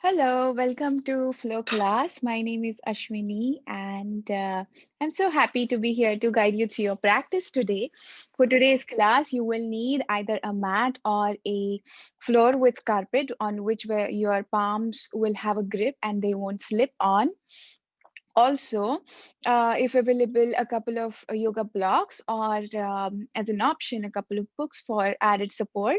Hello, welcome to Flow Class. My name is Ashwini, and I'm so happy to be here to guide you through your practice today. For today's class, you will need either a mat or a floor with carpet on which where your palms will have a grip and they won't slip on. Also, if available, a couple of yoga blocks or as an option, a couple of books for added support.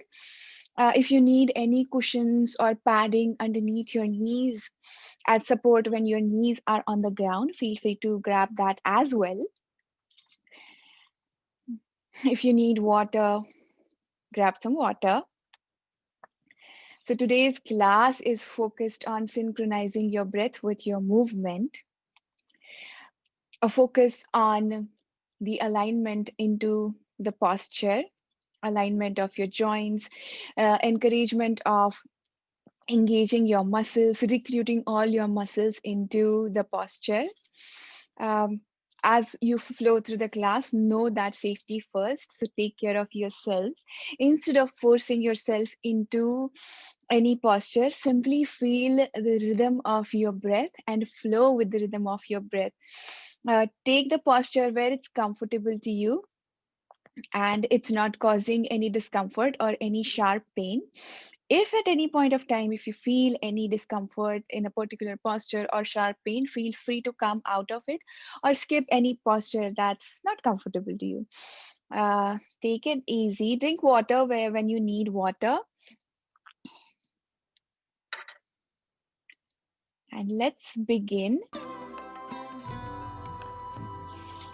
If you need any cushions or padding underneath your knees as support when your knees are on the ground, feel free to grab that as well. If you need water, grab some water. So today's class is focused on synchronizing your breath with your movement, a focus on the alignment into the posture, alignment of your joints, encouragement of engaging your muscles, recruiting all your muscles into the posture. Um, as you flow through the class, know that safety first. So take care of yourselves. Instead of forcing yourself into any posture, simply feel the rhythm of your breath and flow with the rhythm of your breath. Take the posture where it's comfortable to you and it's not causing any discomfort or any sharp pain. If at any point of time, if you feel any discomfort in a particular posture or sharp pain, feel free to come out of it or skip any posture that's not comfortable to you. Take it easy. Drink water when you need water. And let's begin.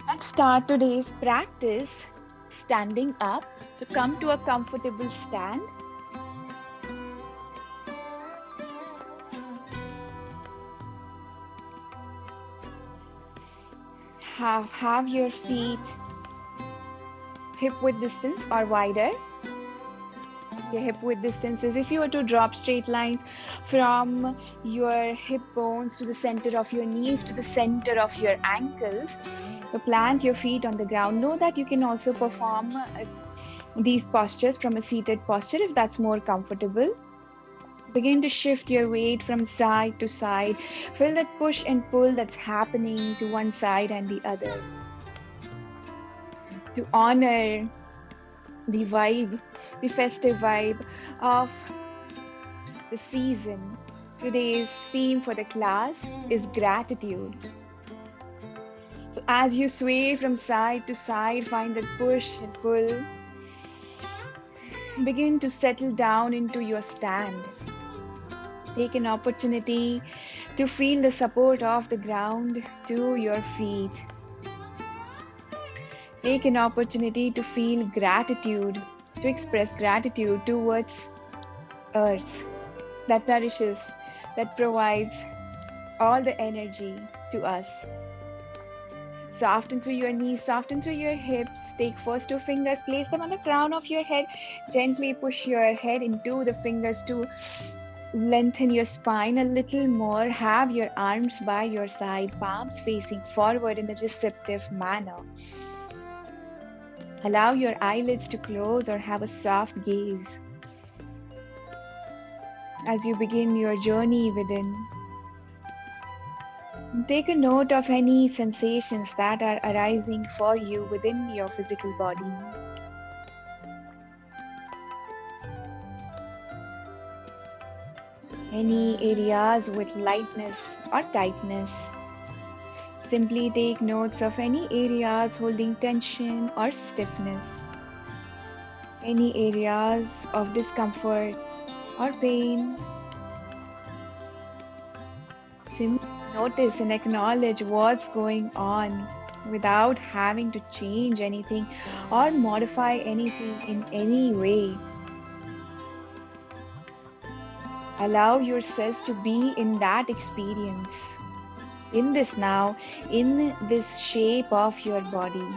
Let's start today's practice standing up. So come to a comfortable stand. Have your feet hip width distance or wider. Your hip width distance is if you were to drop straight lines from your hip bones to the center of your knees to the center of your ankles. So plant your feet on the ground. Know that you can also perform these postures from a seated posture if that's more comfortable. Begin to shift your weight from side to side. Feel that push and pull that's happening to one side and the other. To honor the vibe, the festive vibe of the season. Today's theme for the class is gratitude. So as you sway from side to side, find that push and pull. Begin to settle down into your stand. Take an opportunity to feel the support of the ground to your feet. Take an opportunity to feel gratitude, to express gratitude towards Earth that nourishes, that provides all the energy to us. Soften through your knees, soften through your hips. Take first two fingers, place them on the crown of your head. Gently push your head into the fingers to lengthen your spine a little more. Have your arms by your side, palms facing forward in a receptive manner. Allow your eyelids to close or have a soft gaze as you begin your journey within. Take a note of any sensations that are arising for you within your physical body. Any areas with lightness or tightness. Simply take notes of any areas holding tension or stiffness. Any areas of discomfort or pain. Simply notice and acknowledge what's going on without having to change anything or modify anything in any way. Allow yourself to be in that experience, in this now, in this shape of your body.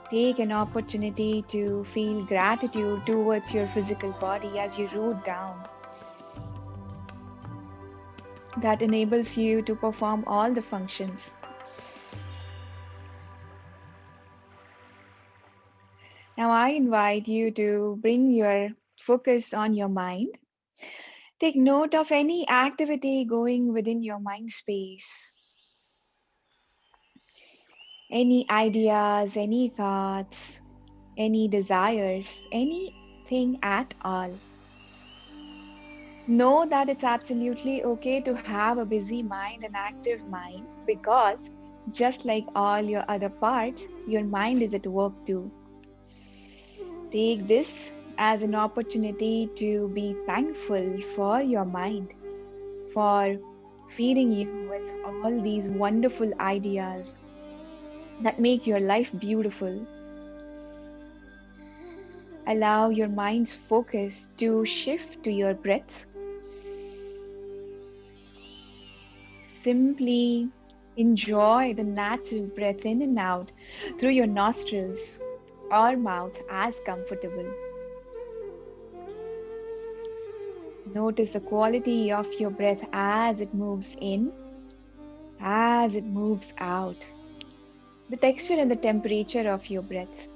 Take an opportunity to feel gratitude towards your physical body as you root down. That enables you to perform all the functions. Now, I invite you to bring your focus on your mind. Take note of any activity going within your mind space, any ideas, any thoughts, any desires, anything at all. Know that it's absolutely okay to have a busy mind, an active mind, because just like all your other parts, your mind is at work too. Take this as an opportunity to be thankful for your mind, for feeding you with all these wonderful ideas that make your life beautiful. Allow your mind's focus to shift to your breath. Simply enjoy the natural breath in and out through your nostrils or mouth as comfortable. Notice the quality of your breath as it moves in, as it moves out, the texture and the temperature of your breath.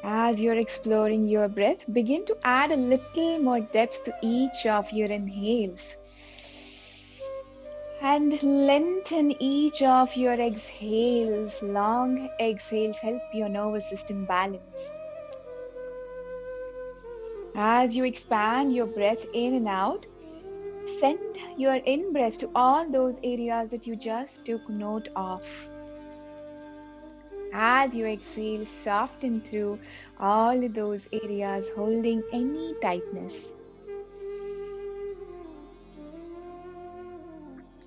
As you're exploring your breath, begin to add a little more depth to each of your inhales and lengthen each of your exhales. Long exhales help your nervous system balance. As you expand your breath in and out, send your in breath to all those areas that you just took note of. As you exhale, soften through all those areas holding any tightness.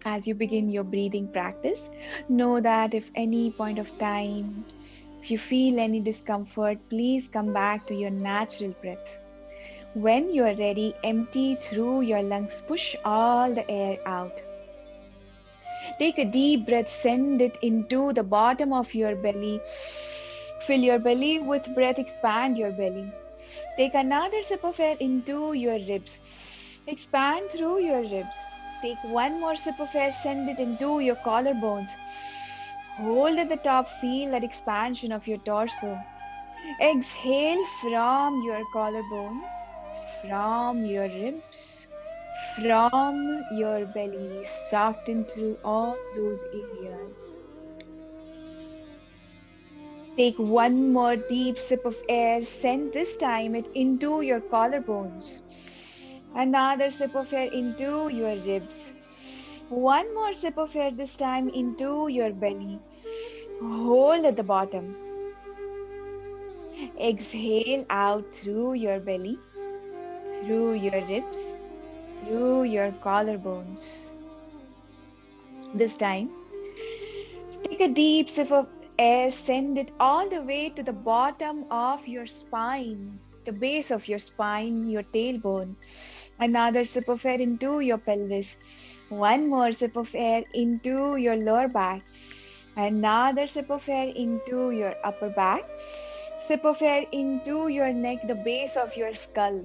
As you begin your breathing practice, know that if any point of time, if you feel any discomfort, please come back to your natural breath. When you are ready, empty through your lungs, push all the air out. Take a deep breath, send it into the bottom of your belly. Fill your belly with breath, expand your belly. Take another sip of air into your ribs. Expand through your ribs. Take one more sip of air, send it into your collarbones. Hold at the top, feel that expansion of your torso. Exhale from your collarbones, from your ribs, from your belly. Soften through all those areas. Take one more deep sip of air, send this time it into your collarbones. Another sip of air into your ribs. One more sip of air, this time into your belly. Hold at the bottom. Exhale out through your belly, through your ribs, through your collarbones. This time, take a deep sip of air, send it all the way to the bottom of your spine, the base of your spine, your tailbone. Another sip of air into your pelvis. One more sip of air into your lower back. Another sip of air into your upper back. Sip of air into your neck, the base of your skull.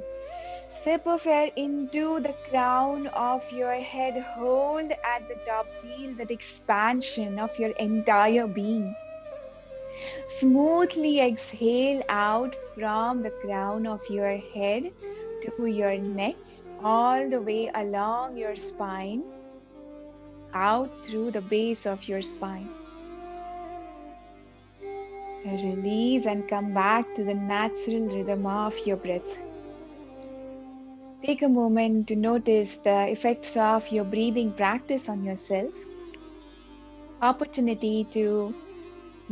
Sip of air into the crown of your head. Hold at the top. Feel that expansion of your entire being. Smoothly exhale out from the crown of your head to your neck, all the way along your spine, out through the base of your spine. Release and come back to the natural rhythm of your breath. Take a moment to notice the effects of your breathing practice on yourself. Opportunity to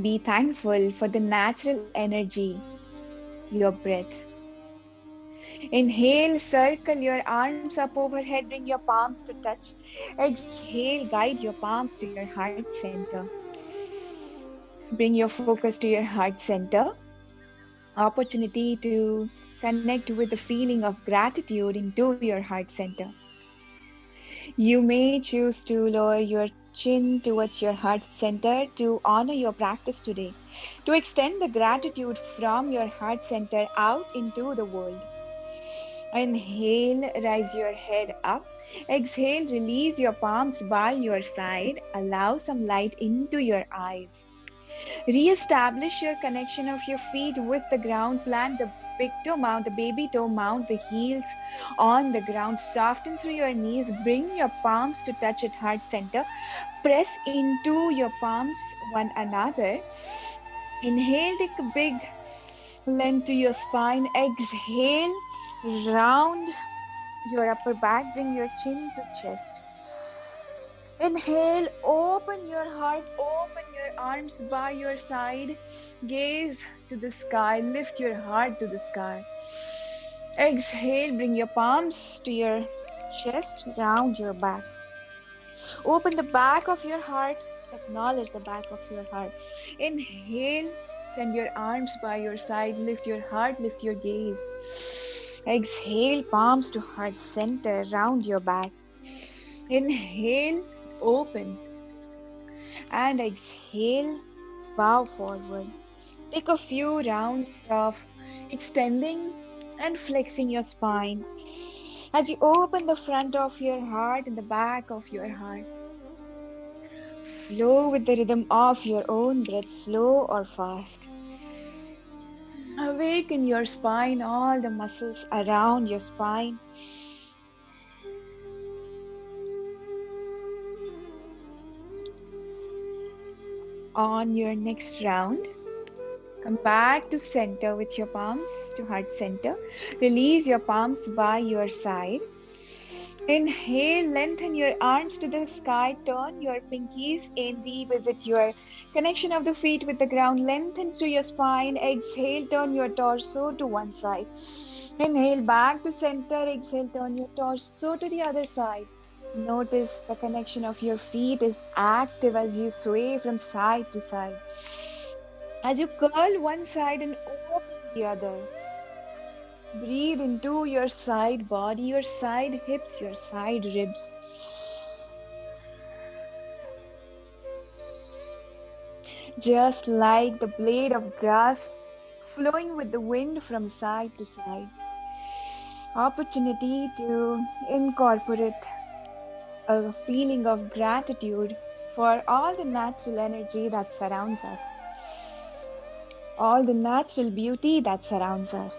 be thankful for the natural energy, your breath. Inhale, circle your arms up overhead, bring your palms to touch. Exhale, guide your palms to your heart center. Bring your focus to your heart center. Opportunity to connect with the feeling of gratitude into your heart center. You may choose to lower your chin towards your heart center to honor your practice today, to extend the gratitude from your heart center out into the world. Inhale, rise your head up. Exhale, release your palms by your side. Allow some light into your eyes. Re-establish your connection of your feet with the ground. Plant the big toe mount, the baby toe mount, the heels on the ground. Soften through your knees. Bring your palms to touch at heart center. Press into your palms one another. Inhale, take a big length to your spine. Exhale, round your upper back. Bring your chin to chest. Inhale, open your heart, open your arms by your side. Gaze to the sky, lift your heart to the sky. Exhale, bring your palms to your chest, round your back. Open the back of your heart, acknowledge the back of your heart. Inhale, send your arms by your side, lift your heart, lift your gaze. Exhale, palms to heart center, round your back. Inhale, open. And exhale, bow forward. Take a few rounds of extending and flexing your spine as you open the front of your heart and the back of your heart. Flow with the rhythm of your own breath, slow or fast. Awaken your spine, all the muscles around your spine. On your next round, come back to center with your palms to heart center. Release your palms by your side. Inhale, lengthen your arms to the sky. Turn your pinkies in. Revisit your connection of the feet with the ground. Lengthen through your spine. Exhale, turn your torso to one side. Inhale, back to center. Exhale, turn your torso to the other side. Notice the connection of your feet is active as you sway from side to side. As you curl one side and open the other. Breathe into your side body, your side hips, your side ribs. Just like the blade of grass flowing with the wind from side to side. Opportunity to incorporate a feeling of gratitude for all the natural energy that surrounds us, all the natural beauty that surrounds us.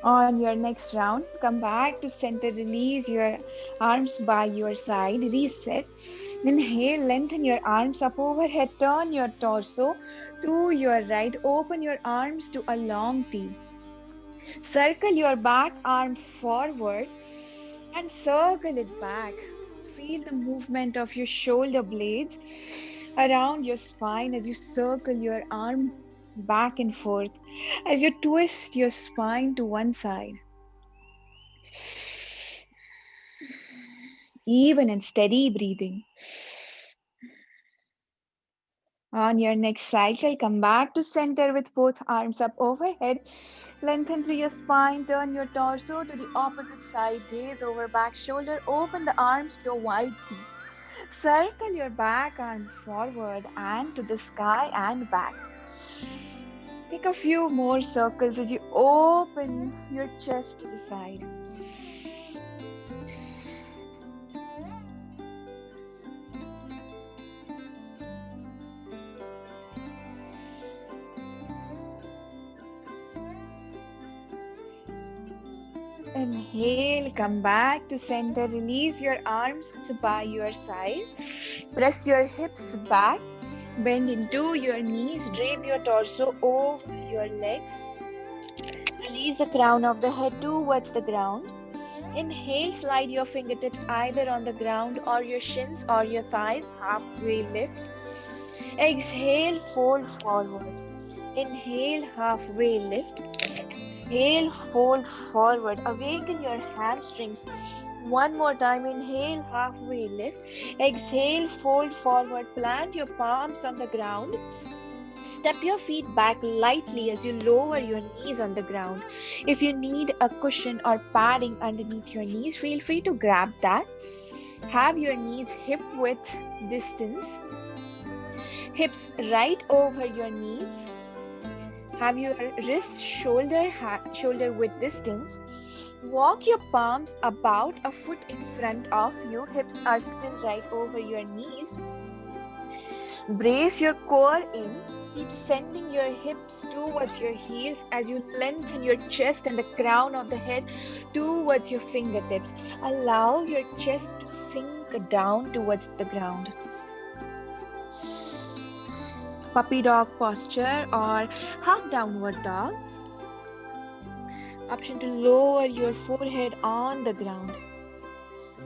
On your next round, come back to center, release your arms by your side, reset. Inhale, lengthen your arms up overhead, turn your torso to your right, open your arms to a long T. Circle your back arm forward and circle it back. Feel the movement of your shoulder blades around your spine as you circle your arm back and forth, as you twist your spine to one side. Even and steady breathing. On your next cycle, come back to center with both arms up overhead. Lengthen through your spine, turn your torso to the opposite side, gaze over back shoulder, open the arms to a wide T. Circle your back arm forward and to the sky and back. Take a few more circles as you open your chest to the side. Inhale, come back to center, release your arms by your side. Press your hips back, bend into your knees, drape your torso over your legs. Release the crown of the head towards the ground. Inhale, slide your fingertips either on the ground or your shins or your thighs, halfway lift. Exhale, fold forward. Inhale, halfway lift. Exhale, fold forward. Awaken your hamstrings. One more time. Inhale, halfway lift. Exhale, fold forward. Plant your palms on the ground. Step your feet back lightly as you lower your knees on the ground. If you need a cushion or padding underneath your knees, feel free to grab that. Have your knees hip width distance. Hips right over your knees. Have your wrists shoulder width distance. Walk your palms about a foot in front of you. Hips are still right over your knees. Brace your core in. Keep sending your hips towards your heels as you lengthen your chest and the crown of the head towards your fingertips. Allow your chest to sink down towards the ground. Puppy dog posture or half downward dog. Option to lower your forehead on the ground.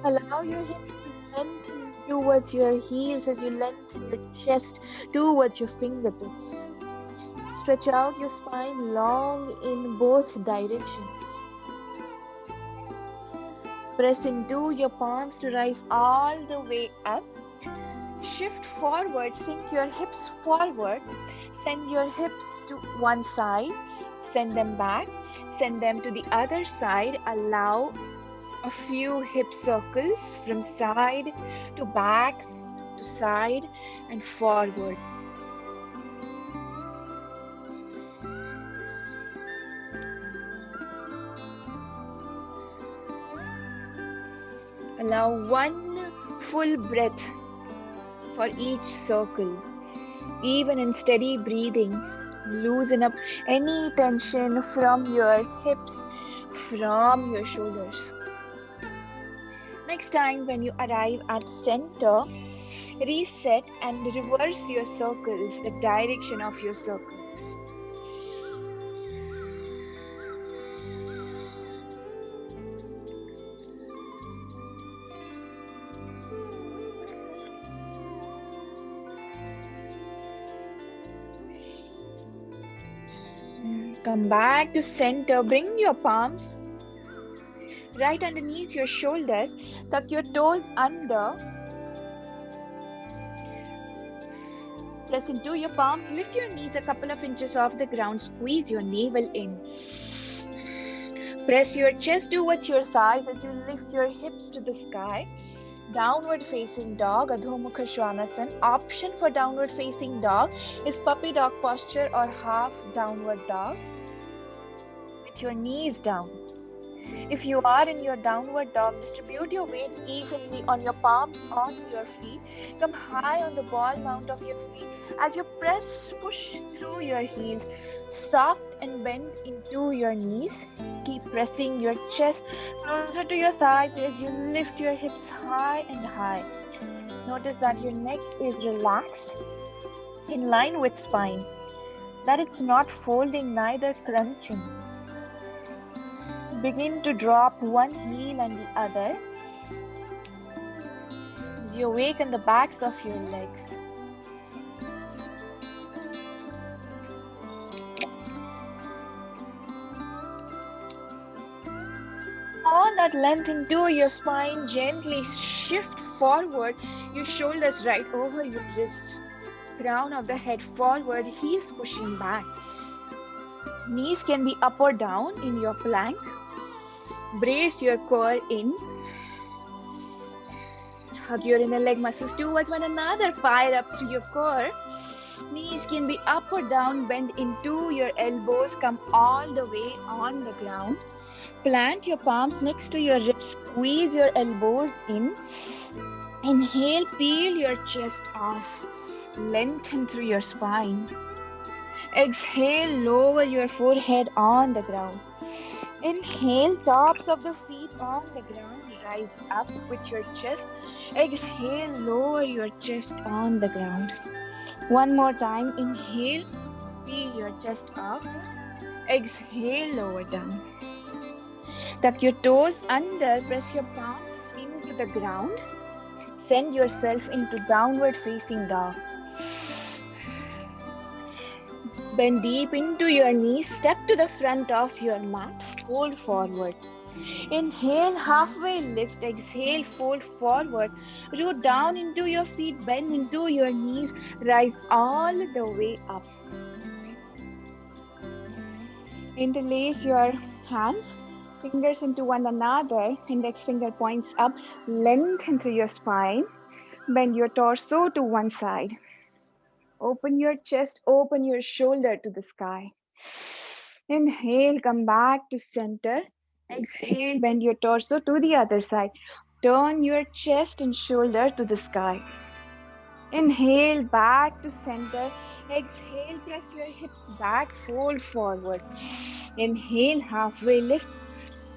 Allow your hips to lengthen towards your heels as you lengthen your chest towards your fingertips. Stretch out your spine long in both directions. Press into your palms to rise all the way up. Shift forward, sink your hips forward. Send your hips to one side. Send them back. Send them to the other side. Allow a few hip circles from side to back to side and forward. Allow one full breath for each circle. Even in steady breathing, loosen up any tension from your hips, from your shoulders. Next time when you arrive at center, reset and reverse your circles, the direction of your circles. Come back to center. Bring your palms right underneath your shoulders. Tuck your toes under. Press into your palms. Lift your knees a couple of inches off the ground. Squeeze your navel in. Press your chest towards your thighs as you lift your hips to the sky. Downward facing dog, Adho Mukha Svanasana. Option for downward facing dog is puppy dog posture or half downward dog with your knees down. If you are in your downward dog, distribute your weight evenly on your palms onto your feet. Come high on the ball mount of your feet. As you push through your heels, soft and bend into your knees. Keep pressing your chest closer to your thighs as you lift your hips high and high. Notice that your neck is relaxed, in line with spine, that it's not folding, neither crunching. Begin to drop one heel and the other as you awaken the backs of your legs. On that length into your spine, gently shift forward, your shoulders right over your wrists, crown of the head forward, heels pushing back. Knees can be up or down in your plank. Brace your core in. Hug your inner leg muscles towards one another. Fire up through your core. Knees can be up or down. Bend into your elbows. Come all the way on the ground. Plant your palms next to your ribs. Squeeze your elbows in. Inhale, peel your chest off. Lengthen through your spine. Exhale, lower your forehead on the ground. Inhale, tops of the feet on the ground. Rise up with your chest. Exhale, lower your chest on the ground. One more time. Inhale, peel your chest up. Exhale, lower down. Tuck your toes under. Press your palms into the ground. Send yourself into downward facing dog. Bend deep into your knees. Step to the front of your mat. Fold forward. Inhale, halfway lift. Exhale, fold forward. Root down into your feet. Bend into your knees. Rise all the way up. Interlace your hands, fingers into one another. Index finger points up. Lengthen through your spine. Bend your torso to one side. Open your chest, open your shoulder to the sky. Inhale, come back to center Exhale, bend your torso to the other side. Turn your chest and shoulder to the sky. Inhale, back to center. Exhale, press your hips back, fold forward. Inhale, halfway lift,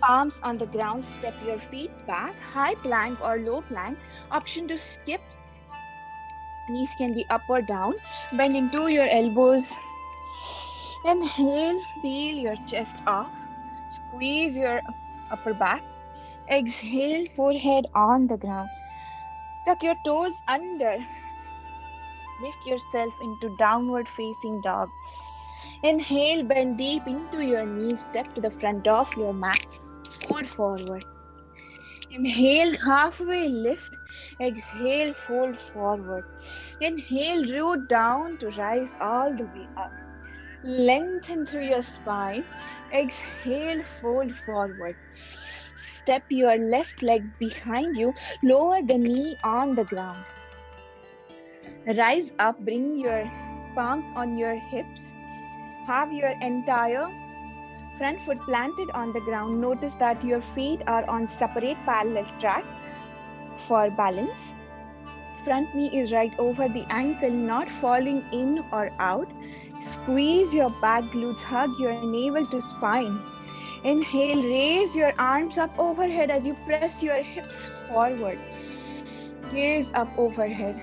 palms on the ground, step your feet back, high plank or low plank. Option to skip, knees can be up or down. Bend into your elbows. Inhale, peel your chest off, squeeze your upper back. Exhale, forehead on the ground. Tuck your toes under. Lift yourself into downward facing dog. Inhale, bend deep into your knees. Step to the front of your mat. Fold forward. Inhale, halfway lift. Exhale, fold forward. Inhale, root down to rise all the way up. Lengthen through your spine. Exhale, fold forward. Step your left leg behind you. Lower the knee on the ground. Rise up, bring your palms on your hips. Have your entire front foot planted on the ground. Notice that your feet are on separate parallel track for balance. Front knee is right over the ankle, not falling in or out. Squeeze your back glutes, hug your navel to spine. Inhale, raise your arms up overhead as you press your hips forward. Gaze up overhead.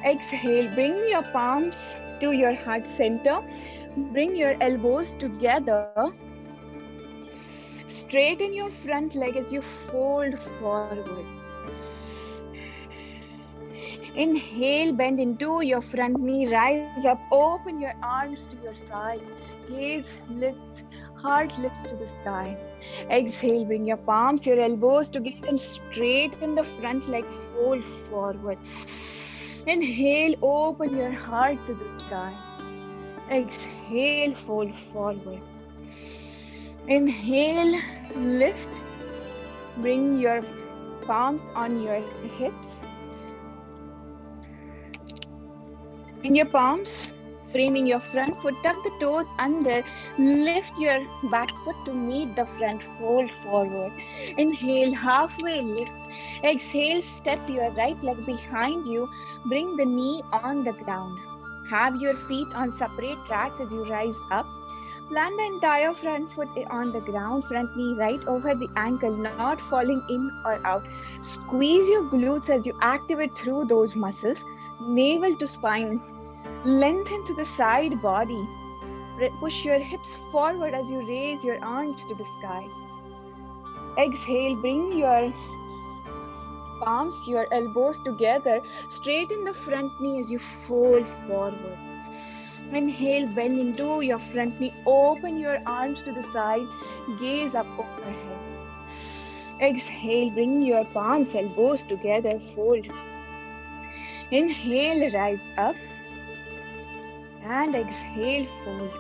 Exhale, bring your palms to your heart center. Bring your elbows together. Straighten your front leg as you fold forward. Inhale, bend into your front knee, rise up, open your arms to your side. Gaze lifts, heart lifts to the sky. Exhale, bring your palms, your elbows together and straighten the front leg, fold forward. Inhale, open your heart to the sky. Exhale, fold forward. Inhale, lift. Bring your palms on your hips. In your palms, framing your front foot, tuck the toes under, lift your back foot to meet the front, fold forward. Inhale, halfway lift. Exhale, step your right leg behind you, bring the knee on the ground. Have your feet on separate tracks as you rise up. Plant the entire front foot on the ground, front knee right over the ankle, not falling in or out. Squeeze your glutes as you activate through those muscles. Navel to spine. Lengthen to the side body. Push your hips forward as you raise your arms to the sky. Exhale, bring your palms, your elbows together. Straighten the front knee as you fold forward. Inhale, bend into your front knee. Open your arms to the side. Gaze up overhead. Exhale, bring your palms, elbows together. Fold. Inhale, rise up. And exhale, fold.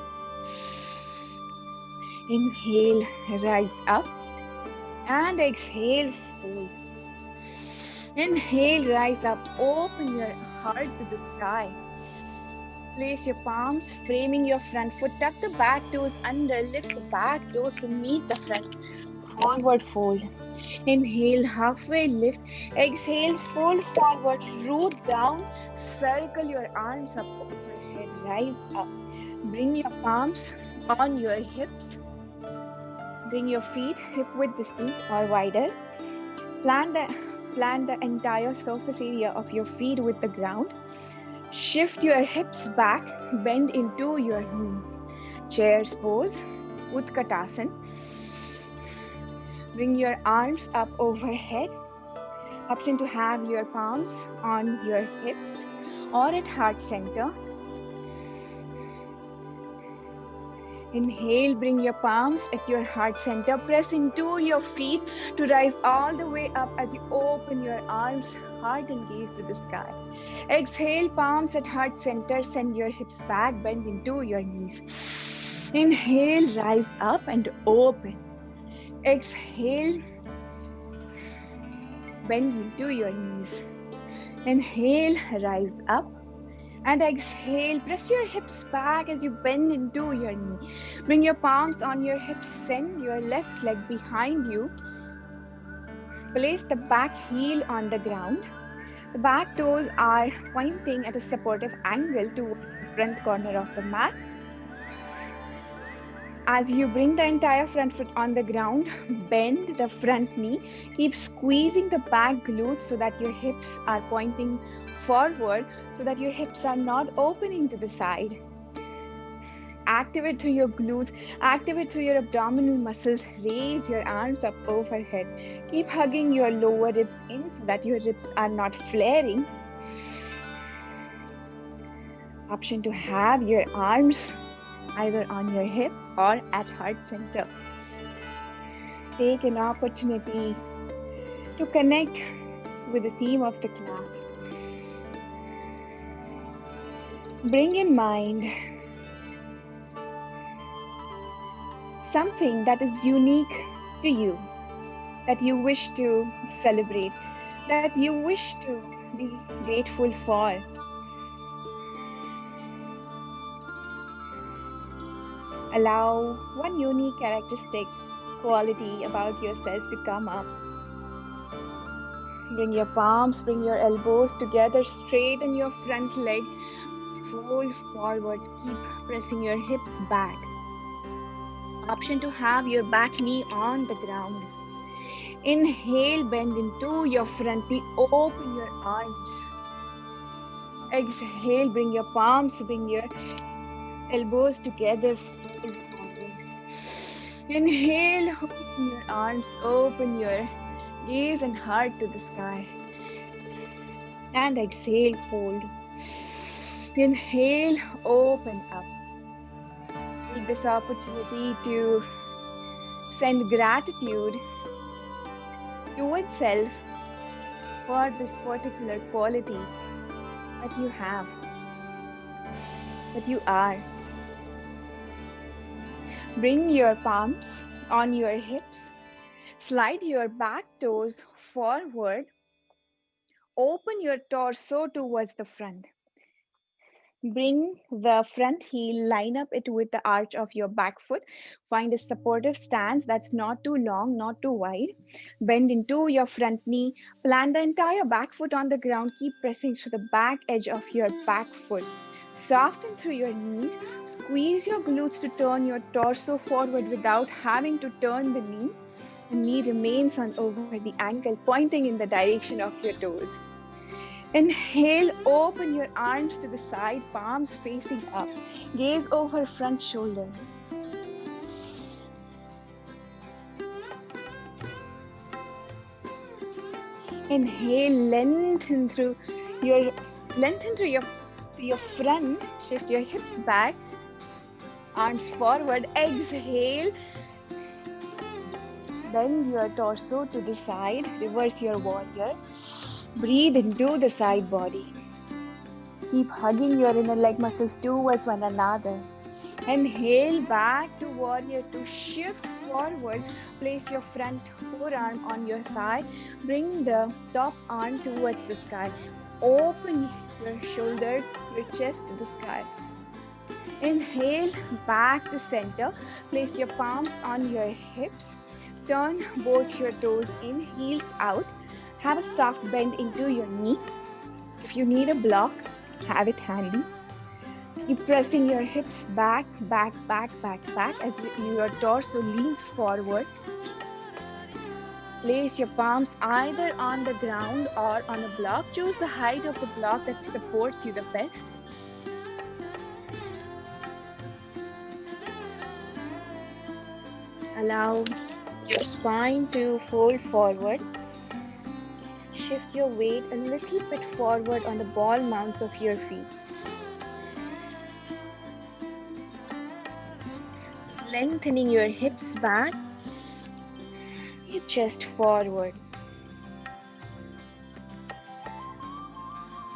Inhale, rise up. And exhale, fold. Inhale, rise up. Open your heart to the sky. Place your palms, framing your front foot. Tuck the back toes under. Lift the back toes to meet the front. Forward fold. Inhale, halfway lift. Exhale, fold forward. Root down. Circle your arms up overhead. Rise up. Bring your palms on your hips. Bring your feet hip width distance or wider. Plant the entire surface area of your feet with the ground. Shift your hips back, bend into your knee. Chair's pose, Utkatasana. Bring your arms up overhead. Option to have your palms on your hips or at heart center. Inhale, bring your palms at your heart center. Press into your feet to rise all the way up as you open your arms, heart and gaze to the sky. Exhale, palms at heart center. Send your hips back, bend into your knees. Inhale, rise up and open. Exhale, bend into your knees. Inhale, rise up. And exhale, press your hips back as you bend into your knee. Bring your palms on your hips, send your left leg behind you. Place the back heel on the ground. The back toes are pointing at a supportive angle towards the front corner of the mat. As you bring the entire front foot on the ground, bend the front knee. Keep squeezing the back glutes so that your hips are pointing forward, so that your hips are not opening to the side. Activate through your glutes, activate through your abdominal muscles. Raise your arms up overhead. Keep hugging your lower ribs in so that your ribs are not flaring. Option to have your arms either on your hips or at heart center. Take an opportunity to connect with the theme of the class. Bring in mind something that is unique to you, that you wish to celebrate, that you wish to be grateful for. Allow one unique characteristic quality about yourself to come up. Bring your palms, bring your elbows together, straighten your front leg, fold forward, keep pressing your hips back. Option to have your back knee on the ground. Inhale, bend into your front knee, open your arms. Exhale, bring your palms, bring your elbows together, fold forward. Inhale, open your arms, open your gaze and heart to the sky. And exhale, fold. Inhale, open up. Take this opportunity to send gratitude towards self for this particular quality that you have, that you are. Bring your palms on your hips. Slide your back toes forward. Open your torso towards the front. Bring the front heel, line up it with the arch of your back foot. Find a supportive stance that's not too long, not too wide. Bend into your front knee. Plant the entire back foot on the ground. Keep pressing to the back edge of your back foot. Soften through your knees. Squeeze your glutes to turn your torso forward without having to turn the knee. The knee remains on over the ankle, pointing in the direction of your toes. Inhale, open your arms to the side, palms facing up. Gaze over front shoulder. Inhale, lengthen through your front. Shift your hips back, arms forward. Exhale, bend your torso to the side. Reverse your warrior. Breathe into the side body. Keep hugging your inner leg muscles towards one another. Inhale, back to warrior two. Shift forward. Place your front forearm on your thigh. Bring the top arm towards the sky. Open your shoulders, your chest to the sky. Inhale, back to center. Place your palms on your hips. Turn both your toes in, heels out. Have a soft bend into your knee. If you need a block, have it handy. Keep pressing your hips back, back, back, back, back as your torso leans forward. Place your palms either on the ground or on a block. Choose the height of the block that supports you the best. Allow your spine to fold forward. Shift your weight a little bit forward on the ball mounts of your feet. Lengthening your hips back, your chest forward.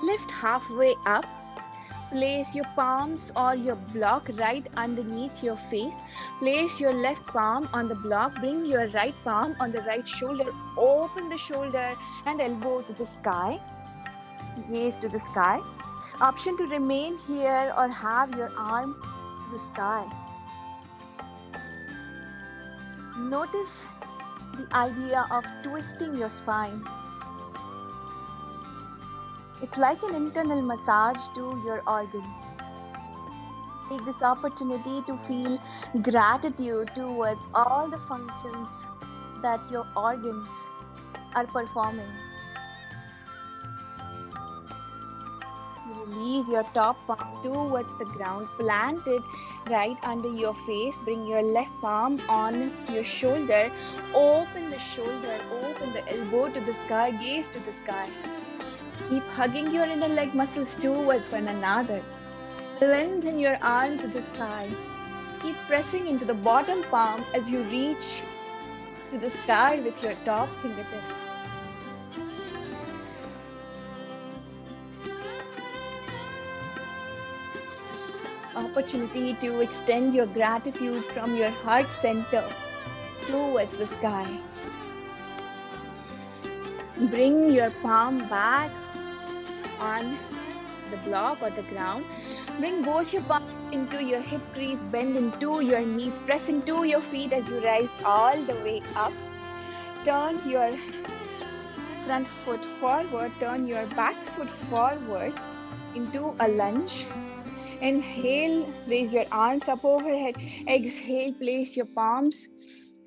Lift halfway up. Place your palms or your block right underneath your face. Place your left palm on the block. Bring your right palm on the right shoulder. Open the shoulder and elbow to the sky. Gaze to the sky. Option to remain here or have your arm to the sky. Notice the idea of twisting your spine. It's like an internal massage to your organs. Take this opportunity to feel gratitude towards all the functions that your organs are performing. Release your top palm towards the ground, plant it right under your face. Bring your left palm on your shoulder. Open the shoulder, open the elbow to the sky, gaze to the sky. Keep hugging your inner leg muscles towards one another. Lengthen your arm to the sky. Keep pressing into the bottom palm as you reach to the sky with your top fingertips. Opportunity to extend your gratitude from your heart center towards the sky. Bring your palm back on the block or the ground. Bring both your palms into your hip crease, bend into your knees, press into your feet as you rise all the way up. Turn your front foot forward, turn your back foot forward into a lunge. Inhale, raise your arms up overhead. Exhale, place your palms,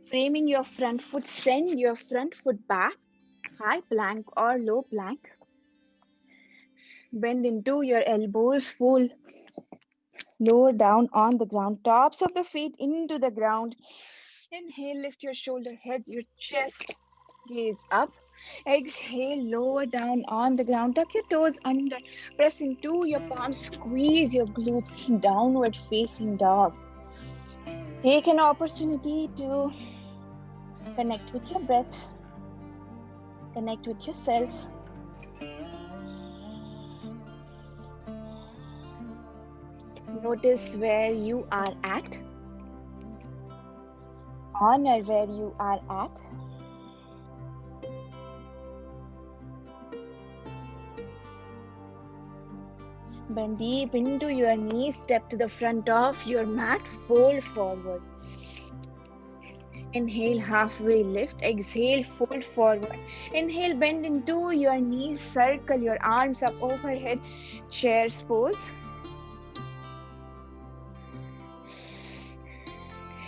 framing your front foot. Send your front foot back, high plank or low plank. Bend into your elbows, full lower down on the ground, tops of the feet into the ground. Inhale, lift your shoulder, head, your chest, gaze up. Exhale, lower down on the ground, tuck your toes under, press into your palms, squeeze your glutes, downward facing dog. Take an opportunity to connect with your breath, connect with yourself. Notice where you are at. Honor where you are at. Bend deep into your knees, step to the front of your mat, fold forward. Inhale, halfway lift. Exhale, fold forward. Inhale, bend into your knees, circle your arms up overhead, chair's pose.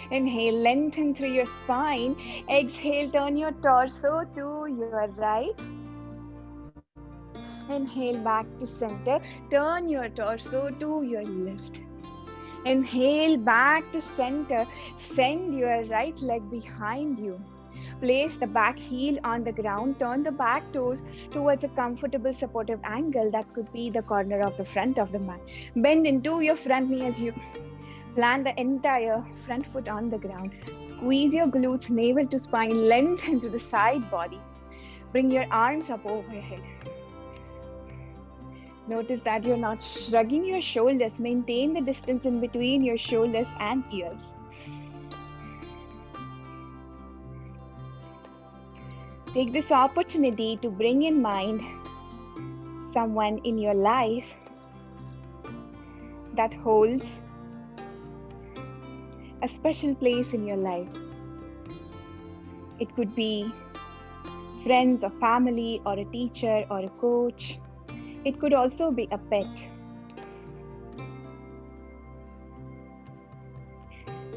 Inhale, lengthen through your spine. Exhale, turn your torso to your right. Inhale, back to center. Turn your torso to your left. Inhale, back to center. Send your right leg behind you. Place the back heel on the ground. Turn the back toes towards a comfortable supportive angle. That could be the corner of the front of the mat. Bend into your front knee as you plant the entire front foot on the ground. Squeeze your glutes, navel to spine, lengthen to the side body. Bring your arms up overhead. Notice that you're not shrugging your shoulders. Maintain the distance in between your shoulders and ears. Take this opportunity to bring in mind someone in your life that holds a special place in your life. It could be friends or family or a teacher or a coach. It could also be a pet.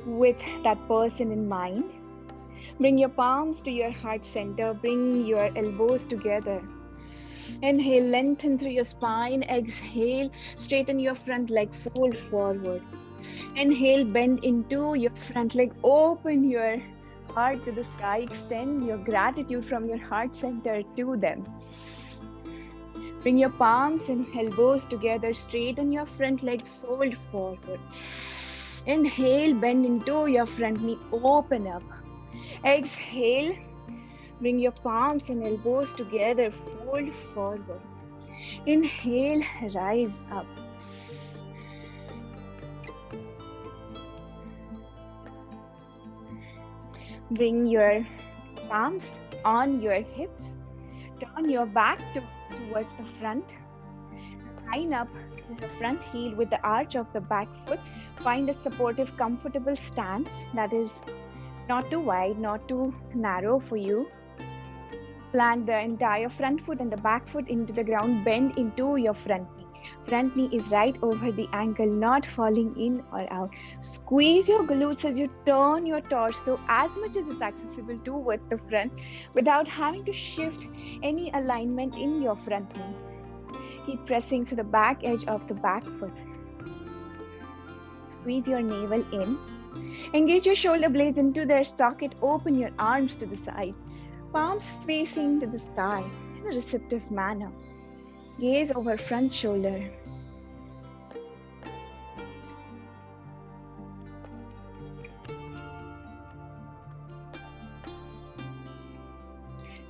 With that person in mind, bring your palms to your heart center. Bring your elbows together. Inhale, lengthen through your spine. Exhale, straighten your front leg, fold forward. Inhale, bend into your front leg. Open your heart to the sky. Extend your gratitude from your heart center to them. Bring your palms and elbows together. Straighten your front leg, fold forward. Inhale, bend into your front knee. Open up. Exhale, bring your palms and elbows together. Fold forward. Inhale, rise up. Bring your palms on your hips. Turn your back towards the front. Line up the front heel with the arch of the back foot. Find a supportive, comfortable stance that is not too wide, not too narrow for you. Plant the entire front foot and the back foot into the ground. Bend into your front knee. Front knee is right over the ankle, not falling in or out. Squeeze your glutes as you turn your torso as much as it's accessible towards the front without having to shift any alignment in your front knee. Keep pressing to the back edge of the back foot. Squeeze your navel in. Engage your shoulder blades into their socket. Open your arms to the side. Palms facing to the sky in a receptive manner. Gaze over front shoulder.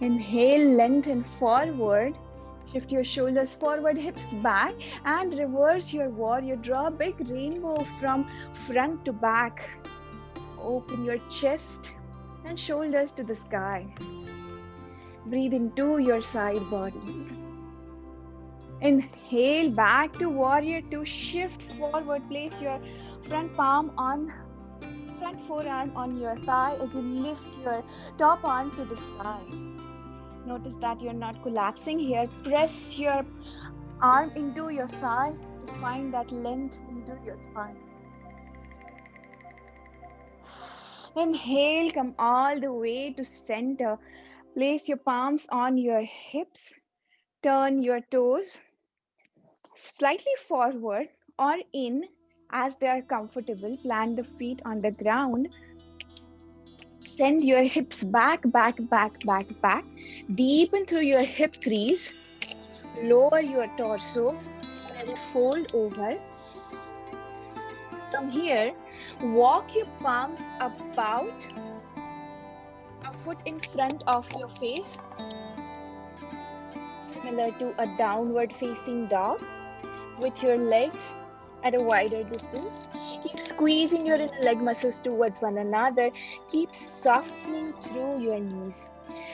Inhale, lengthen forward. Shift your shoulders forward, hips back, and reverse your warrior. Draw a big rainbow from front to back. Open your chest and shoulders to the sky. Breathe into your side body. Inhale, back to warrior two. Shift forward. Place your front forearm on your thigh as you lift your top arm to the sky. Notice that you're not collapsing here. Press your arm into your thigh to find that length into your spine. Inhale, come all the way to center. Place your palms on your hips. Turn your toes slightly forward or in as they are comfortable. Plant the feet on the ground. Send your hips back, back, back, back, back. Deepen through your hip crease. Lower your torso. Let it fold over. From here, walk your palms about a foot in front of your face, similar to a downward facing dog, with your legs at a wider distance. Keep squeezing your inner leg muscles towards one another. Keep softening through your knees.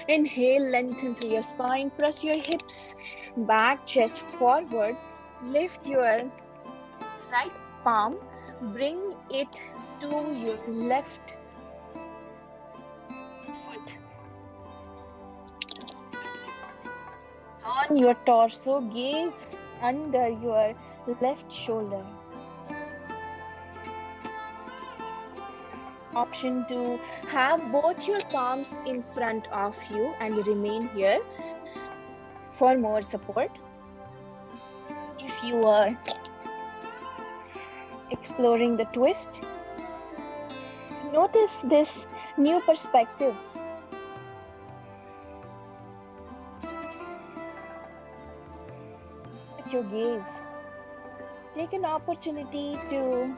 Inhale, lengthen through your spine. Press your hips back, chest forward. Lift your right palm. Bring it to your left foot. Turn your torso. Gaze under your left shoulder. Option to have both your palms in front of you and remain here for more support. If you are exploring the twist, notice this new perspective. With your gaze, take an opportunity to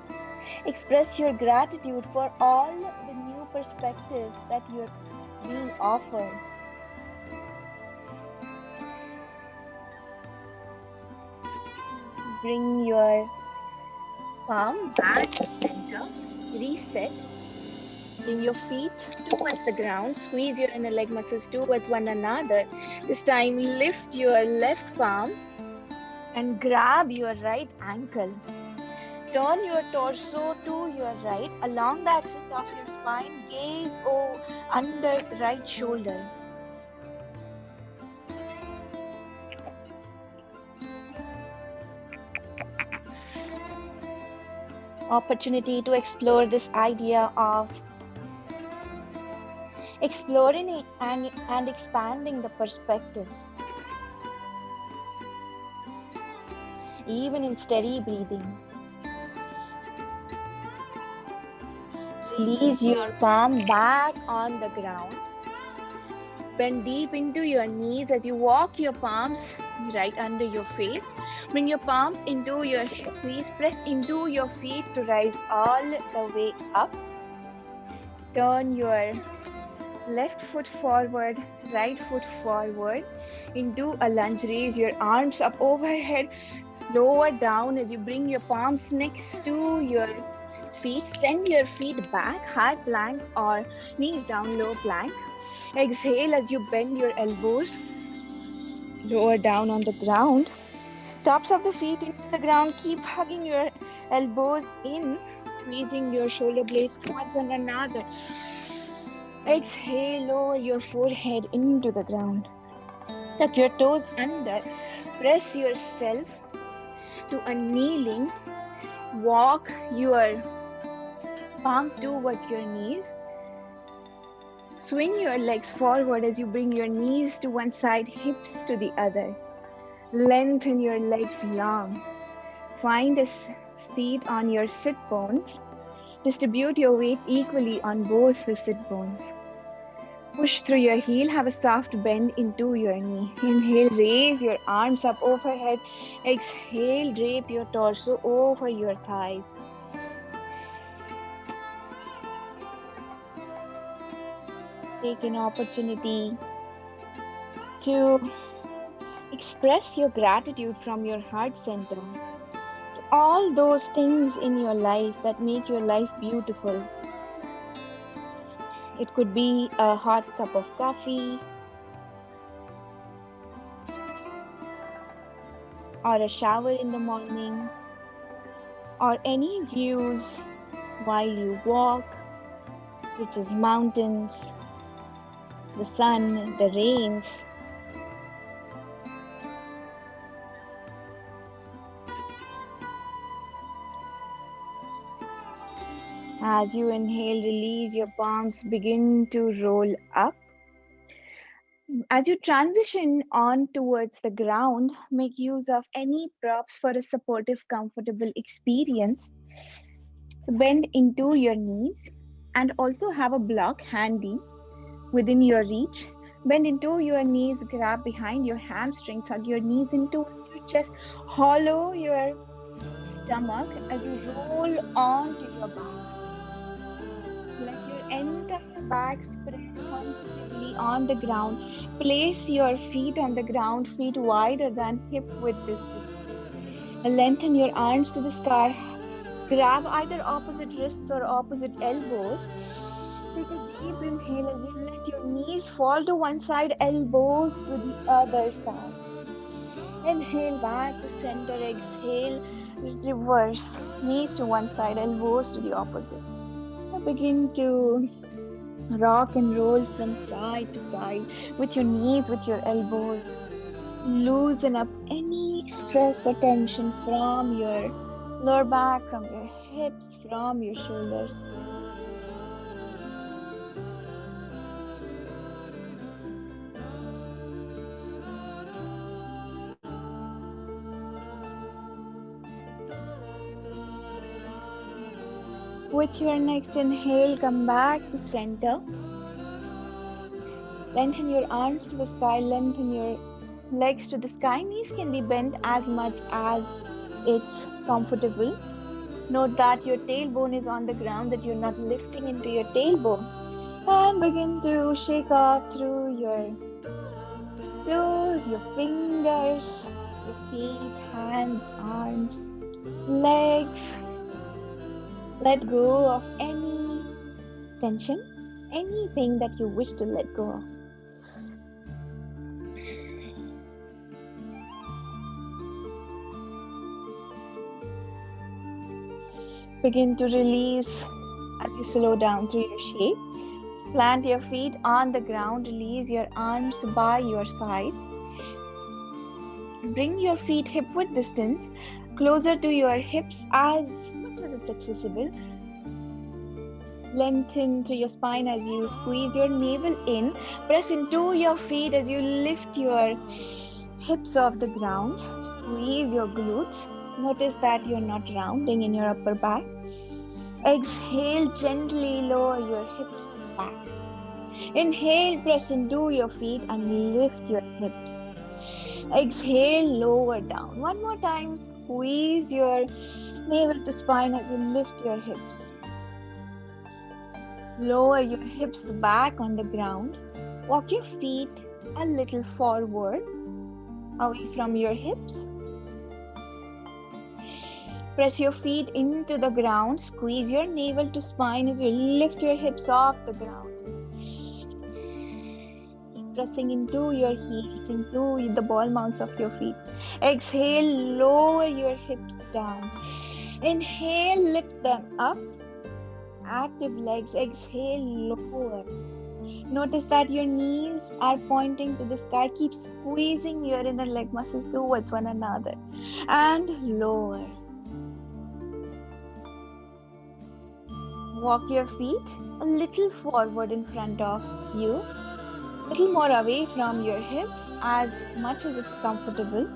express your gratitude for all the new perspectives that you're being offered. Bring your palm back to center. Reset. Bring your feet towards the ground. Squeeze your inner leg muscles towards one another. This time, lift your left palm and grab your right ankle. Turn your torso to your right along the axis of your spine. Gaze under right shoulder. Opportunity to explore this idea of exploring and expanding the perspective. Even in steady breathing. Release your palm back on the ground. Bend deep into your knees as you walk your palms right under your face. Bring your palms into your hip crease. Press into your feet to rise all the way up. Turn your left foot forward, right foot forward into a lunge. Raise your arms up overhead. Lower down as you bring your palms next to your feet. Send your feet back, high plank or knees down, low plank. Exhale as you bend your elbows, lower down on the ground. Tops of the feet into the ground. Keep hugging your elbows in, squeezing your shoulder blades towards one another. Exhale, lower your forehead into the ground. Tuck your toes under. Press yourself to a kneeling. Walk your palms towards your knees. Swing your legs forward as you bring your knees to one side, hips to the other. Lengthen your legs long. Find a seat on your sit bones. Distribute your weight equally on both the sit bones. Push through your heel, have a soft bend into your knee. Inhale, raise your arms up overhead. Exhale, drape your torso over your thighs. Take an opportunity to express your gratitude from your heart center to all those things in your life that make your life beautiful. It could be a hot cup of coffee, or a shower in the morning, or any views while you walk, which is mountains, the sun, the rains. As you inhale, release, your palms begin to roll up. As you transition on towards the ground, make use of any props for a supportive, comfortable experience. Bend into your knees and also have a block handy within your reach. Bend into your knees, grab behind your hamstrings, hug your knees in towards your chest, hollow your stomach as you roll onto your back. Let your entire back spread comfortably on the ground. Place your feet on the ground, feet wider than hip width distance. Lengthen your arms to the sky. Grab either opposite wrists or opposite elbows. Take a deep inhale as you let your knees fall to one side, elbows to the other side. Inhale back to center, exhale, reverse. Knees to one side, elbows to the opposite. Now begin to rock and roll from side to side with your knees, with your elbows. Loosen up any stress or tension from your lower back, from your hips, from your shoulders. With your next inhale, come back to center. Lengthen your arms to the sky, lengthen your legs to the sky. Knees can be bent as much as it's comfortable. Note that your tailbone is on the ground, that you're not lifting into your tailbone. And begin to shake off through your toes, your fingers, your feet, hands, arms, legs. Let go of any tension, anything that you wish to let go of. Begin to release as you slow down through your shape. Plant your feet on the ground, release your arms by your side. Bring your feet hip width distance closer to your hips as much as it's accessible. Lengthen through your spine as you squeeze your navel in. Press into your feet as you lift your hips off the ground. Squeeze your glutes. Notice that you're not rounding in your upper back. Exhale, gently lower your hips back. Inhale, press into your feet and lift your hips. Exhale, lower down. One more time, squeeze your navel to spine as you lift your hips. Lower your hips back on the ground. Walk your feet a little forward, away from your hips. Press your feet into the ground. Squeeze your navel to spine as you lift your hips off the ground. pressing into your heels, into the ball mounts of your feet. Exhale, lower your hips down. Inhale, lift them up. Active legs. Exhale, lower. Notice that your knees are pointing to the sky. Keep squeezing your inner leg muscles towards one another. And lower. Walk your feet a little forward in front of you, a little more away from your hips as much as it's comfortable,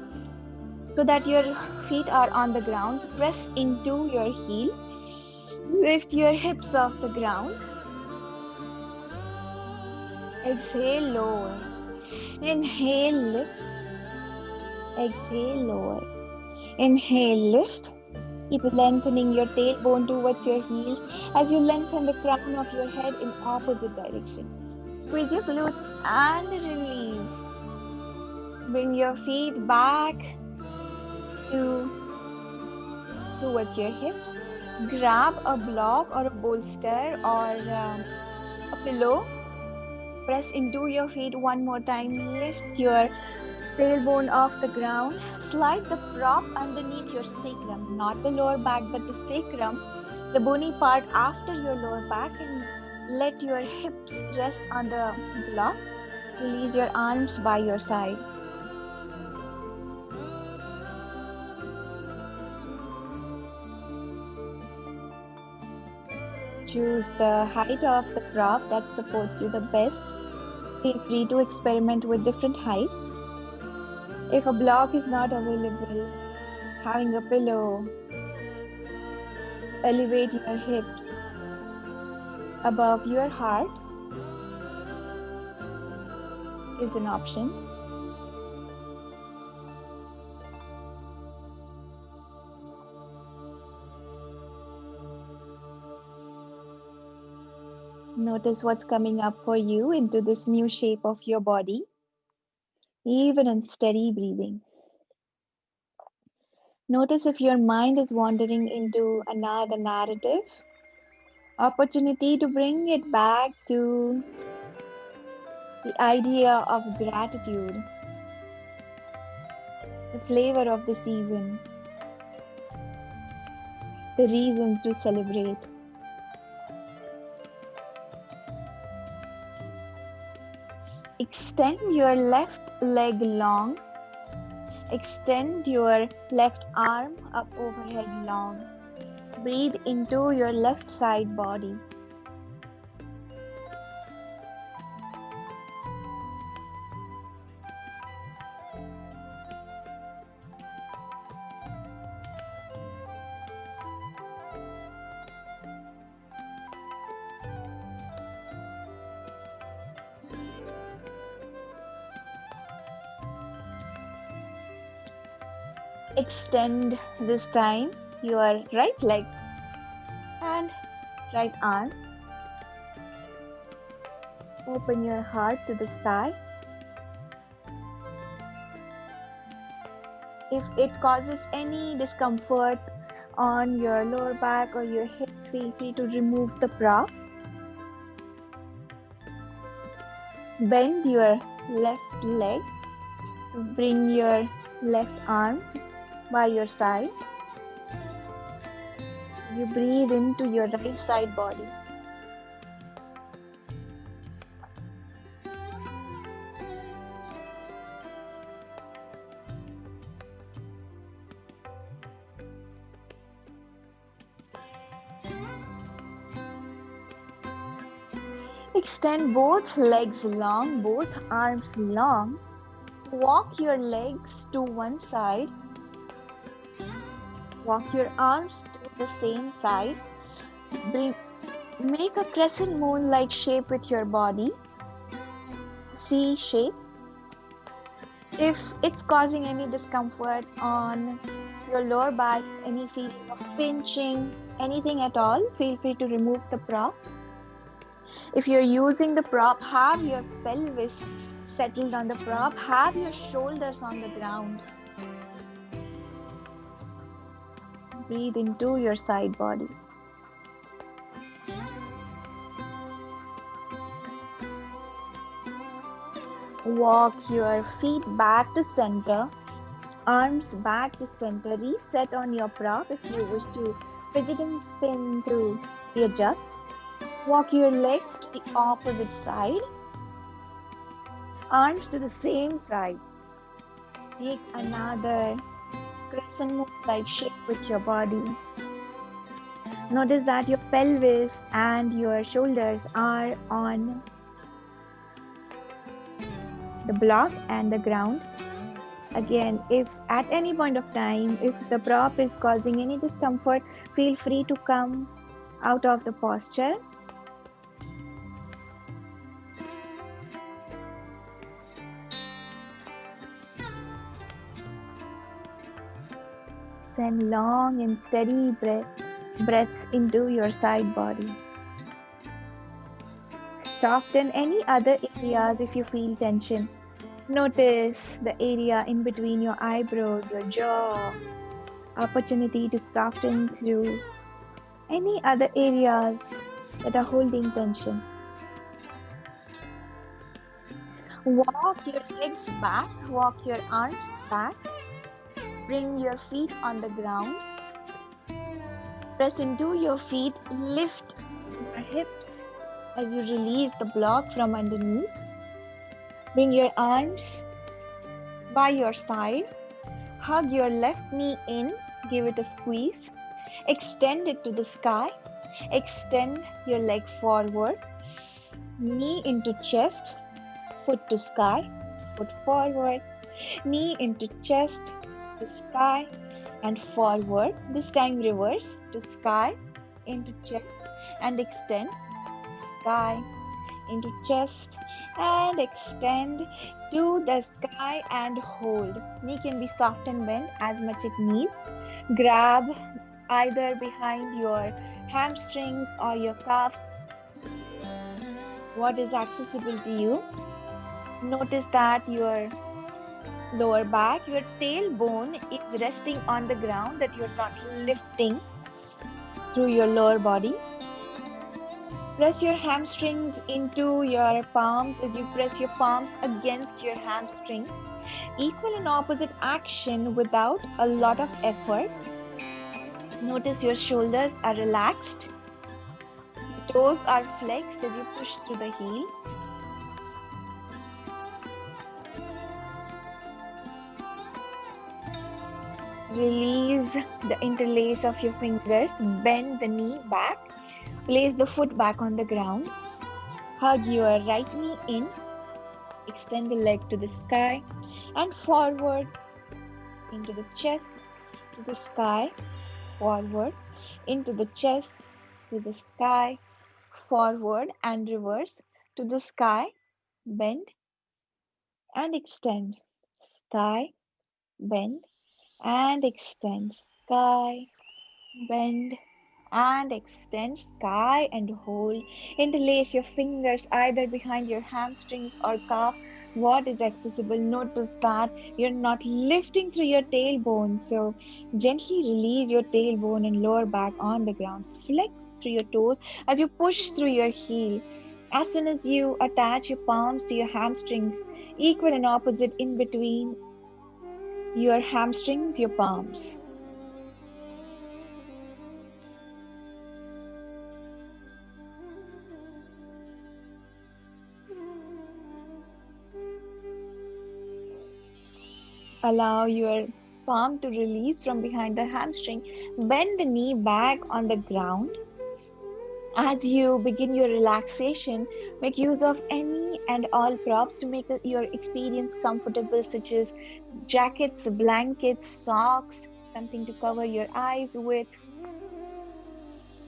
so that your feet are on the ground. Press into your heel. Lift your hips off the ground. Exhale, lower. Inhale, lift. Exhale, lower. Inhale, lift. Keep lengthening your tailbone towards your heels as you lengthen the crown of your head in opposite direction. Squeeze your glutes and release. Bring your feet back towards your hips. Grab a block or a bolster or a pillow. Press into your feet one more time. Lift your tailbone off the ground. Slide the prop underneath your sacrum, not the lower back, but the sacrum, the bony part after your lower back, and let your hips rest on the block. Release your arms by your side. Choose the height of the prop that supports you the best. Feel free to experiment with different heights. If a block is not available, having a pillow, elevate your hips above your heart is an option. Notice what's coming up for you into this new shape of your body, even in steady breathing. Notice if your mind is wandering into another narrative, opportunity to bring it back to the idea of gratitude, the flavor of the season, the reasons to celebrate. Extend your left leg long. Extend your left arm up overhead long. Breathe into your left side body. Extend this time your right leg and right arm. Open your heart to the sky. If it causes any discomfort on your lower back or your hips, feel free to remove the prop. Bend your left leg. Bring your left arm by your side. You breathe into your right side body. Extend both legs long, both arms long. Walk your legs to one side. Walk your arms to the same side. Make a crescent moon-like shape with your body. C shape. If it's causing any discomfort on your lower back, any feeling of pinching, anything at all, feel free to remove the prop. If you're using the prop, have your pelvis settled on the prop, have your shoulders on the ground. Breathe into your side body. Walk your feet back to center, arms back to center. Reset on your prop if you wish to fidget and spin to readjust. Walk your legs to the opposite side, arms to the same side. Take another crescent moon like shape with your body. Notice that your pelvis and your shoulders are on the block and the ground. Again, if at any point of time, if the prop is causing any discomfort, feel free to come out of the posture. Send long and steady breaths into your side body. Soften any other areas if you feel tension. Notice the area in between your eyebrows, your jaw, opportunity to soften through any other areas that are holding tension. Walk your legs back, walk your arms back, bring your feet on the ground, press into your feet, lift your hips as you release the block from underneath. Bring your arms by your side, hug your left knee in, give it a squeeze, extend it to the sky, extend your leg forward, knee into chest, foot to sky, foot forward, knee into chest to sky and forward. This time reverse to sky into chest and extend, sky into chest and extend to the sky and hold. Knee can be soft and bent as much it needs. Grab either behind your hamstrings or your calves. What is accessible to you? Notice that your lower back, your tailbone is resting on the ground, that you're not lifting through your lower body. Press your hamstrings into your palms as you press your palms against your hamstring. Equal and opposite action without a lot of effort. Notice your shoulders are relaxed. Your toes are flexed as you push through the heel. Release the interlace of your fingers. Bend the knee back. Place the foot back on the ground. Hug your right knee in. Extend the leg to the sky and forward into the chest to the sky. Forward into the chest to the sky. Forward and reverse to the sky. Bend and extend. Sky, bend and extend. Sky, bend and extend, sky and hold. Interlace your fingers either behind your hamstrings or calf. What is accessible? Notice that you're not lifting through your tailbone. So gently release your tailbone and lower back on the ground. Flex through your toes as you push through your heel. As soon as you attach your palms to your hamstrings, equal and opposite in between your hamstrings, your palms. Allow your palm to release from behind the hamstring. Bend the knee back on the ground. As you begin your relaxation, make use of any and all props to make your experience comfortable, such as jackets, blankets, socks, something to cover your eyes with.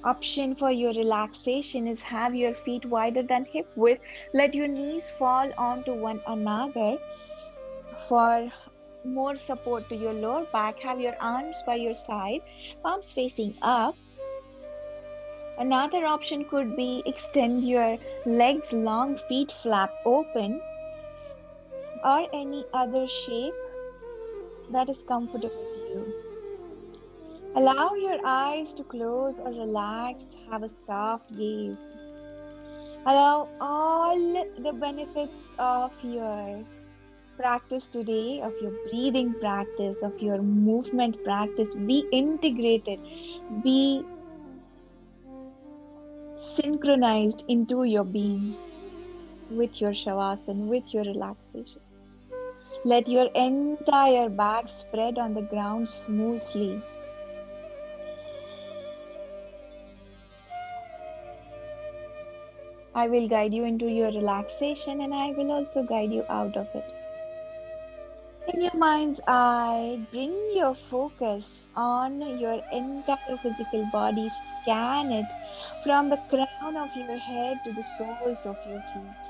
Option for your relaxation is have your feet wider than hip width. Let your knees fall onto one another. For more support to your lower back, have your arms by your side, palms facing up. Another option could be extend your legs long, feet flap open, or any other shape that is comfortable to you. Allow your eyes to close or relax, have a soft gaze. Allow all the benefits of your practice today, of your breathing practice, of your movement practice, be integrated, be synchronized into your being with your shavasana, with your relaxation. Let your entire back spread on the ground smoothly. I will guide you into your relaxation and I will also guide you out of it. In your mind's eye, bring your focus on your entire physical body. Scan it from the crown of your head to the soles of your feet.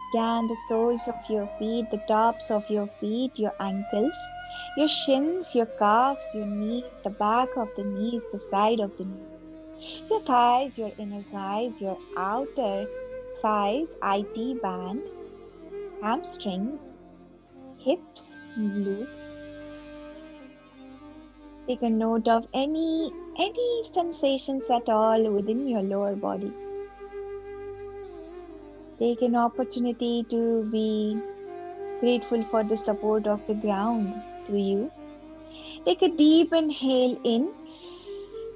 Scan the soles of your feet, the tops of your feet, your ankles, your shins, your calves, your knees, the back of the knees, the side of the knees, your thighs, your inner thighs, your outer thighs, IT band, hamstrings, hips, glutes. Take a note of any sensations at all within your lower body. Take an opportunity to be grateful for the support of the ground to you. Take a deep inhale in.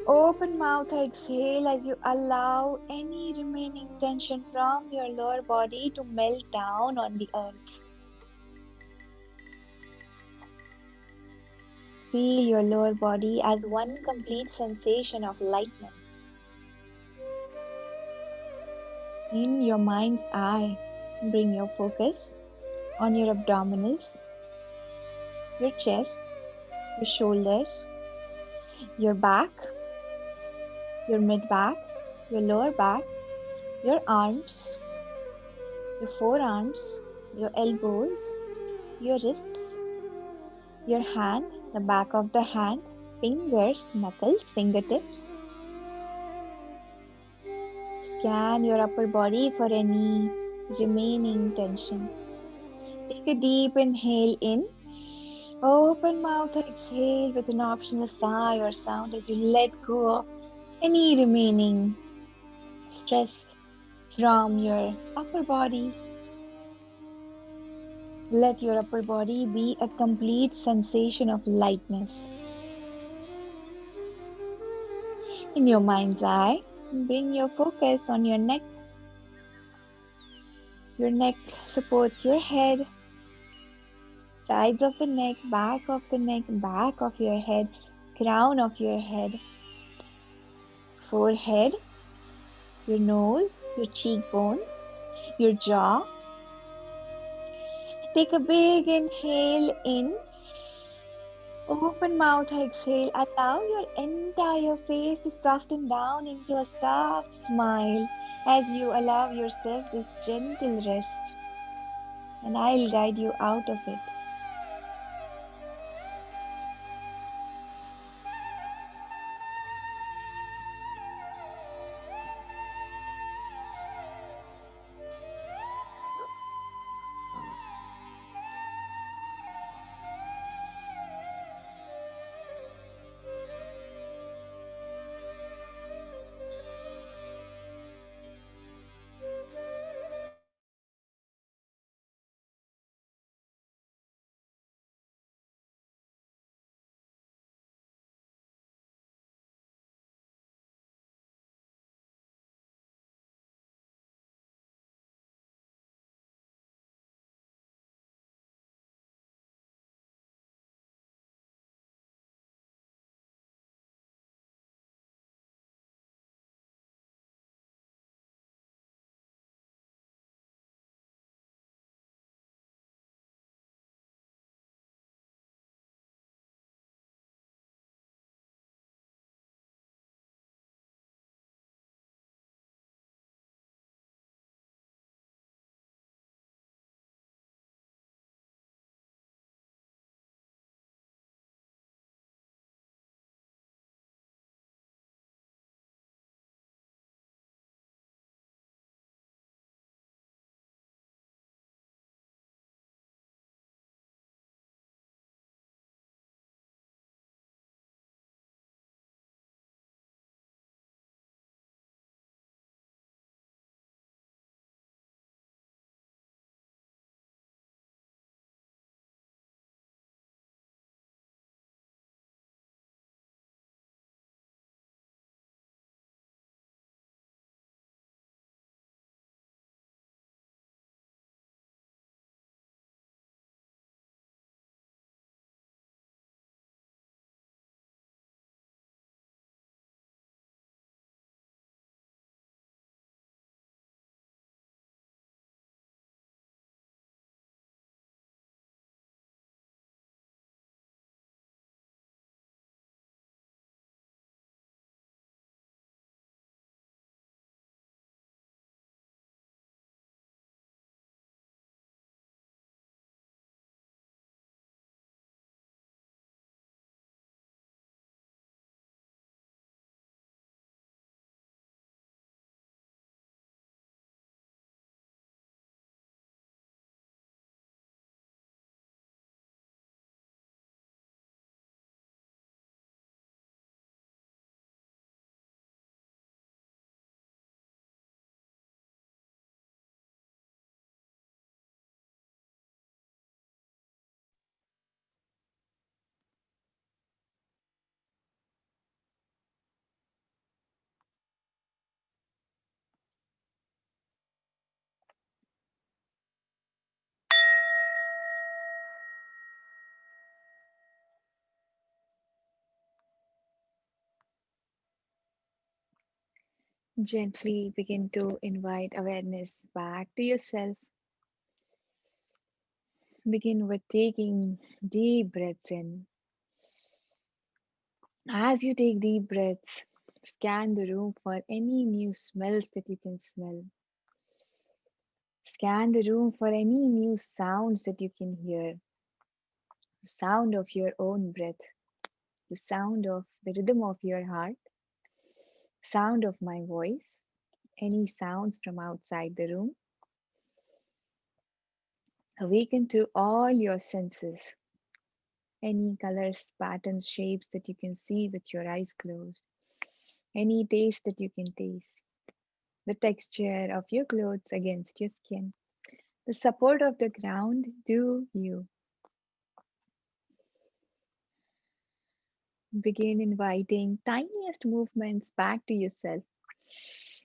Open mouth exhale as you allow any remaining tension from your lower body to melt down on the earth. Feel your lower body as one complete sensation of lightness. In your mind's eye, bring your focus on your abdominals, your chest, your shoulders, your back, your mid back, your lower back, your arms, your forearms, your elbows, your wrists, your hand, the back of the hand, fingers, knuckles, fingertips. Scan your upper body for any remaining tension. Take a deep inhale in. Open mouth exhale with an optional sigh or sound as you let go of any remaining stress from your upper body. Let your upper body be a complete sensation of lightness. In your mind's eye, bring your focus on your neck. Your neck supports your head, sides of the neck, back of your head, crown of your head, forehead, your nose, your cheekbones, your jaw. Take a big inhale in. Open mouth exhale. Allow your entire face to soften down into a soft smile as you allow yourself this gentle rest. And I'll guide you out of it. Gently begin to invite awareness back to yourself. Begin with taking deep breaths in. As you take deep breaths, scan the room for any new smells that you can smell. Scan the room for any new sounds that you can hear. The sound of your own breath, the sound of the rhythm of your heart, sound of my voice, any sounds from outside the room. Awaken to all your senses, any colors, patterns, shapes that you can see with your eyes closed, any taste that you can taste, the texture of your clothes against your skin, the support of the ground. Do you begin inviting tiniest movements back to yourself?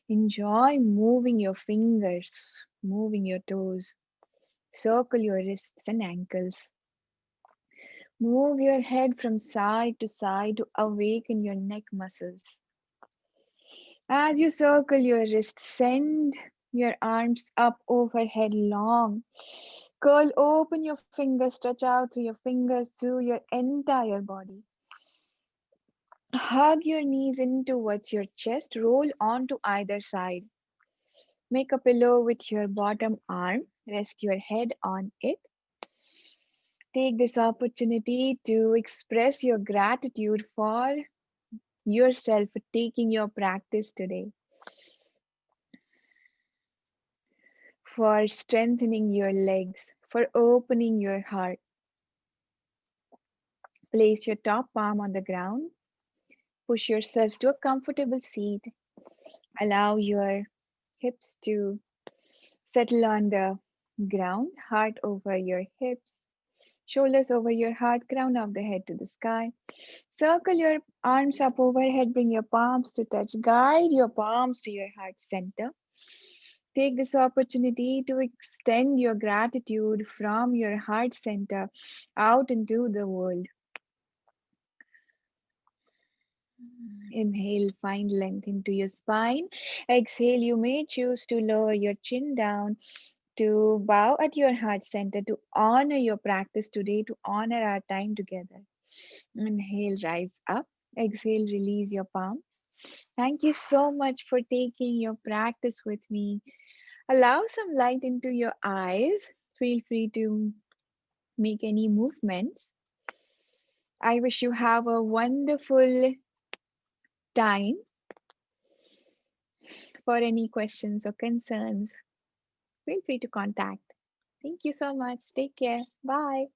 Enjoy moving your fingers, moving your toes, circle your wrists and ankles. Move your head from side to side to awaken your neck muscles. As you circle your wrist, send your arms up overhead long. Curl open your fingers, stretch out through your fingers through your entire body. Hug your knees in towards your chest, roll onto either side. Make a pillow with your bottom arm, rest your head on it. Take this opportunity to express your gratitude for yourself for taking your practice today, for strengthening your legs, for opening your heart. Place your top palm on the ground. Push yourself to a comfortable seat. Allow your hips to settle on the ground, heart over your hips, shoulders over your heart, crown of the head to the sky. Circle your arms up overhead, bring your palms to touch. Guide your palms to your heart center. Take this opportunity to extend your gratitude from your heart center out into the world. Inhale, find length into your spine. Exhale, you may choose to lower your chin down, to bow at your heart center, to honor your practice today, to honor our time together. Inhale, rise up. Exhale, release your palms. Thank you so much for taking your practice with me. Allow some light into your eyes. Feel free to make any movements. I wish you have a wonderful time. For any questions or concerns, feel free to contact. Thank you so much. Take care. Bye.